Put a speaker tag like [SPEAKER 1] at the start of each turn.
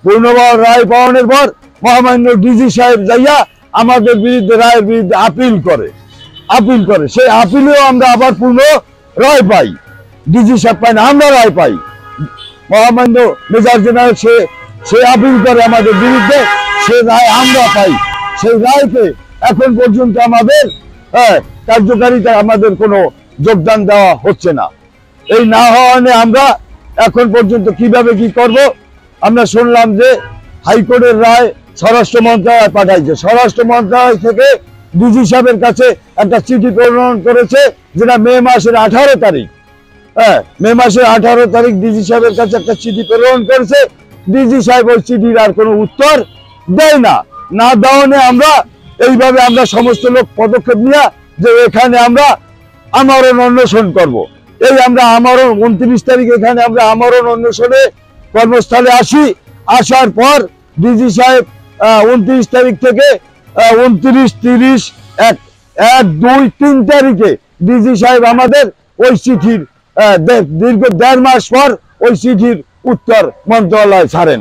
[SPEAKER 1] পূর্ণবার রায় পাওয়ানোর পর মহামান্য ডিজি সাহেব যাইয়া আমাদের বিরুদ্ধে রায়ের বিরুদ্ধে আপিল করে সেই আপিলেও আমরা আবার পূর্ণ রায় পাই। ডিজি সাহেব পাই না, আমরা রায় পাই। মহামান্য মেজর জেনারেল সে আপিল করে আমাদের বিরুদ্ধে, সে রায় আমরা পাই। সেই রায়কে এখন পর্যন্ত আমাদের কার্যকারিতা আমাদের কোনো যোগদান দেওয়া হচ্ছে না। এই না হওয়ানে আমরা এখন পর্যন্ত কিভাবে কি করব? আমরা শুনলাম যে হাইকোর্টের রায় স্বরাষ্ট্র মন্ত্রণালয় পাঠাইছে, স্বরাষ্ট্র মন্ত্রণালয় থেকে ডিজি সাহেবের কাছে একটা চিঠি প্রেরণ করেছে, যেটা মে মাসের 18 তারিখ। মে মাসের 18 তারিখ ডিজি সাহেবের কাছে একটা চিঠি প্রেরণ করেছে। ডিজি সাহেব ওই চিঠির আর কোনো উত্তর দেয় না দেওয়ানে আমরা এইভাবে আমরা সমস্ত লোক পদক্ষেপ নিয়ে যে এখানে আমরা আমরণ অন্বেষণ করব। এই আমরা আমরণ 29 তারিখ এখানে আমরা আমরণ অন্বেষণে কর্মস্থলে আসার পর ডিজি সাহেব 29 তারিখ থেকে 29, 30, 1, 2, 3 তারিখে ডিজি সাহেব আমাদের ওই চিঠির দীর্ঘ 1.5 মাস পর ওই চিঠির উত্তর মন্ত্রণালয় ছাড়েন।